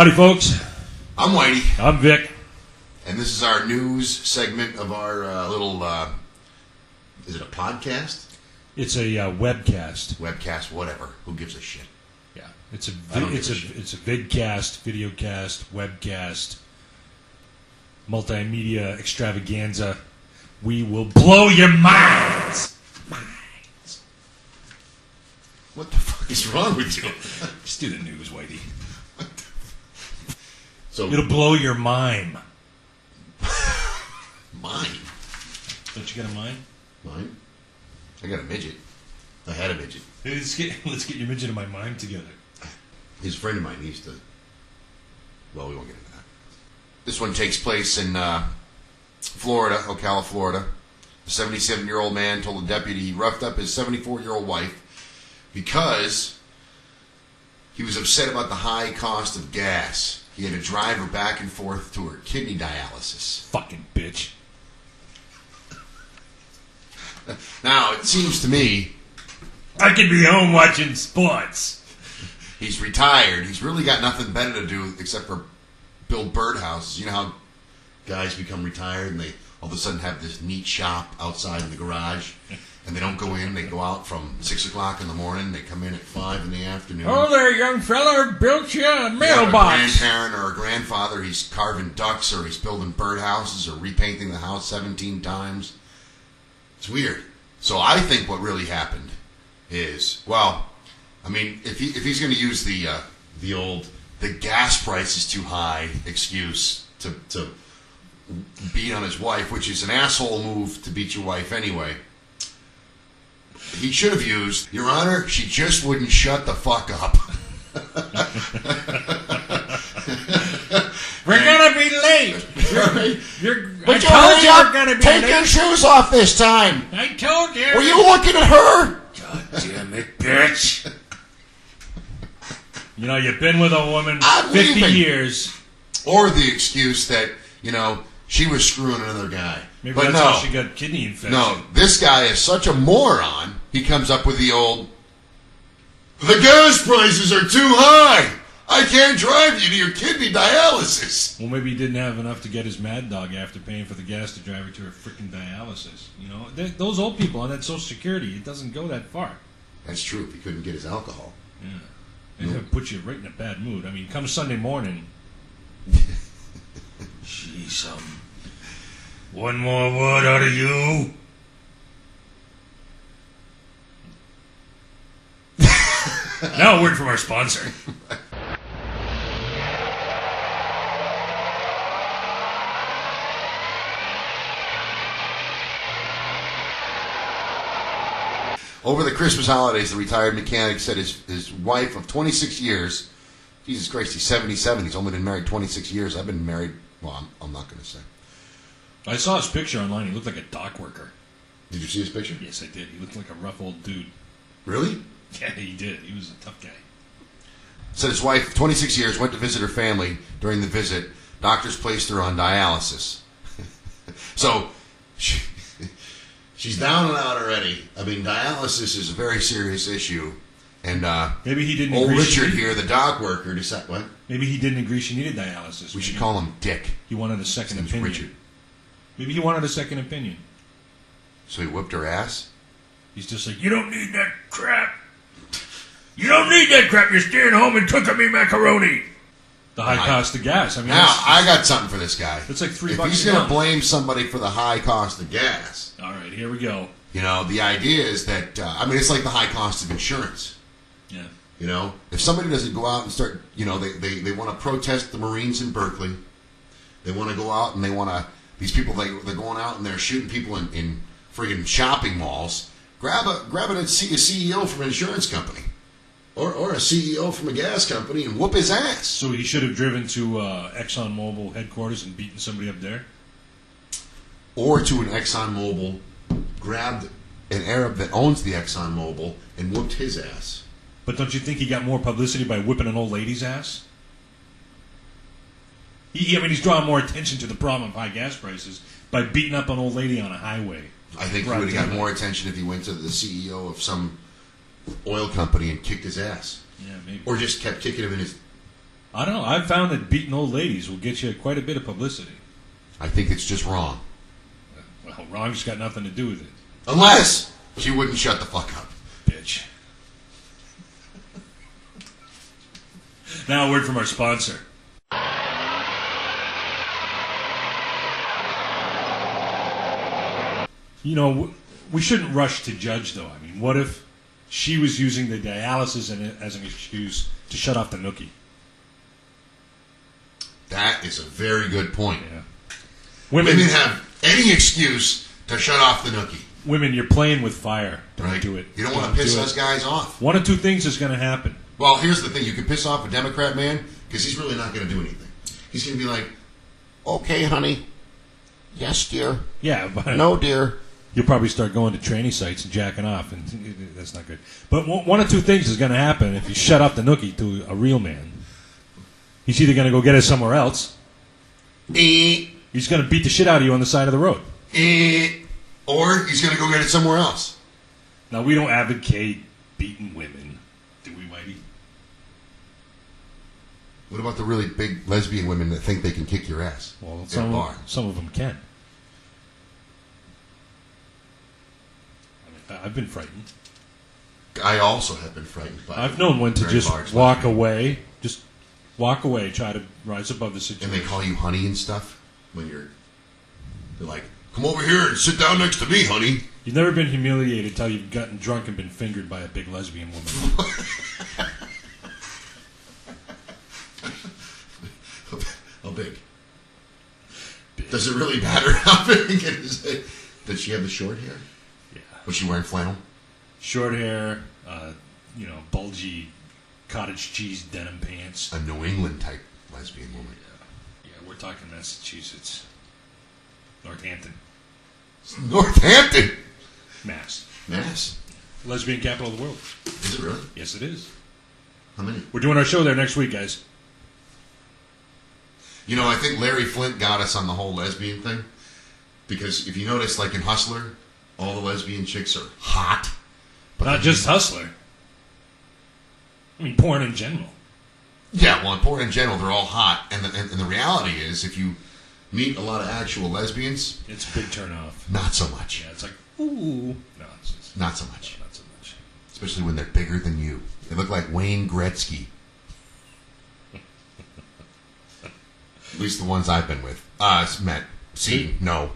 Howdy, folks. I'm Whitey. I'm Vic. And this is our news segment of our little, is it a podcast? It's a webcast. Webcast, whatever. Who gives a shit? Yeah, it's a shit. vidcast, videocast, webcast, multimedia extravaganza. We will blow your minds. What the fuck is wrong with you? Just do the news, Whitey. So it'll blow your mime. Mine? Don't you got a mime? Mine? I got a midget. I had a midget. Hey, let's get your midget and my mime together. He's a friend of mine. He used to... Well, we won't get into that. This one takes place in Florida, Ocala, Florida. A 77-year-old man told the deputy he roughed up his 74-year-old wife because he was upset about the high cost of gas. He had to drive her back and forth to her kidney dialysis. Fucking bitch. Now, it seems to me... I could be home watching sports. He's retired. He's really got nothing better to do except for build birdhouses. You know how guys become retired and they all of a sudden have this neat shop outside in the garage? And they don't go in. They go out from 6 o'clock in the morning. They come in at 5 in the afternoon. Oh, there, young fella, built you a A mailbox. grandparent or a grandfather, he's carving ducks or he's building birdhouses or repainting the house 17 times. It's weird. So I think what really happened is, well, I mean, if he's going to use the old "the gas price is too high" excuse to beat on his wife, which is an asshole move to beat your wife anyway. He should have used, "Your Honor, she just wouldn't shut the fuck up." We're gonna be late. But I told you we're gonna be take late. your shoes off this time. I told you. Were you looking at her? God damn it, bitch. You know, you've been with a woman I'm 50 leaving. years. Or the excuse that, you know, she was screwing another guy. Maybe but that's no, how she got kidney infection. no, this guy is such a moron. He comes up with the old, "The gas prices are too high. I can't drive you to your kidney dialysis." Well, maybe he didn't have enough to get his mad dog after paying for the gas to drive her to her freaking dialysis. You know, those old people on that Social Security, it doesn't go that far. That's true. If he couldn't get his alcohol. Yeah. It puts you right in a bad mood. I mean, come Sunday morning. Jeez, one more word out of you. Now a word from our sponsor. Over the Christmas holidays, the retired mechanic said his wife of 26 years, Jesus Christ, he's 77. He's only been married 26 years. I've been married, well, I'm not going to say. I saw his picture online. He looked like a dock worker. Did you see his picture? Yes, I did. He looked like a rough old dude. Really? Yeah, he did. He was a tough guy. Said his wife, of 26 years, went to visit her family. During the visit, doctors placed her on dialysis. So, she's down and out already. I mean, dialysis is a very serious issue. And Maybe he didn't old agree. Richard here, the dog worker, decided, what? Maybe he didn't agree she needed dialysis. We should Maybe call him Dick. He wanted a second His name's opinion. Richard. Maybe he wanted a second opinion. So he whipped her ass? He's just like, you don't need that crap. You don't need that crap. You're staying home and cooking me macaroni. The high cost of gas. I mean, Now, I got something for this guy. It's like $3 If a he's going to gallon. blame somebody for the high cost of gas, All right, here we go. you know, the idea is that, I mean, it's like the high cost of insurance. Yeah. You know, if somebody doesn't go out and start, you know, they want to protest the Marines in Berkeley. They want to go out and they want to, these people, they're going out and they're shooting people in friggin' shopping malls. Grab a CEO from an insurance company. Or a CEO from a gas company and whoop his ass. So he should have driven to ExxonMobil headquarters and beaten somebody up there? Or to an ExxonMobil, grabbed an Arab that owns the ExxonMobil and whooped his ass. But don't you think he got more publicity by whipping an old lady's ass? I mean, he's drawing more attention to the problem of high gas prices by beating up an old lady on a highway. I think he would have got more attention if he went to the CEO of some oil company and kicked his ass. Yeah, maybe. Or just kept kicking him in his I don't know. I've found that beating old ladies will get you quite a bit of publicity. I think it's just wrong. Well, wrong's got nothing to do with it. Unless she wouldn't shut the fuck up. Bitch. Now a word from our sponsor. You know, we shouldn't rush to judge, though. I mean, what if she was using the dialysis as an excuse to shut off the nookie? That is a very good point. Yeah. Women have any excuse to shut off the nookie. Women, you're playing with fire. Don't do it. You don't want to piss those guys off. One of two things is going to happen. Well, here's the thing. You can piss off a Democrat man because he's really not going to do anything. He's going to be like, okay, honey. Yes, dear. Yeah, but no, dear. You'll probably start going to tranny sites and jacking off, and that's not good. But one of two things is going to happen if you shut off the nookie to a real man. He's either going to go get it somewhere else. He's going to beat the shit out of you on the side of the road. Or he's going to go get it somewhere else. Now, we don't advocate beating women, do we, Whitey? What about the really big lesbian women that think they can kick your ass? Well, some of them can. I mean, I've been frightened. I also have been frightened by I've known when to just walk away. Just walk away, try to rise above the situation. And they call you honey and stuff when they're like, come over here and sit down next to me, honey. You've never been humiliated until you've gotten drunk and been fingered by a big lesbian woman. How big? Does it really matter how big it is? Does she have the short hair? Yeah. Was she wearing flannel? Short hair, bulgy cottage cheese denim pants. A New England type lesbian woman. Yeah, we're talking Massachusetts. Northampton. Northampton? Mass. Lesbian capital of the world. Is it really? Yes, it is. How many? We're doing our show there next week, guys. You know, I think Larry Flint got us on the whole lesbian thing. Because if you notice, like in Hustler, all the lesbian chicks are hot. But not just Hustler. I mean, porn in general. Yeah, well, in porn in general, they're all hot. And the reality is, if you meet a lot of actual lesbians... It's a big turn off. Not so much. Yeah, it's like, ooh. No, it's just... Not so much. Not so much. Especially when they're bigger than you. They look like Wayne Gretzky. At least the ones I've been with. Met. See, no.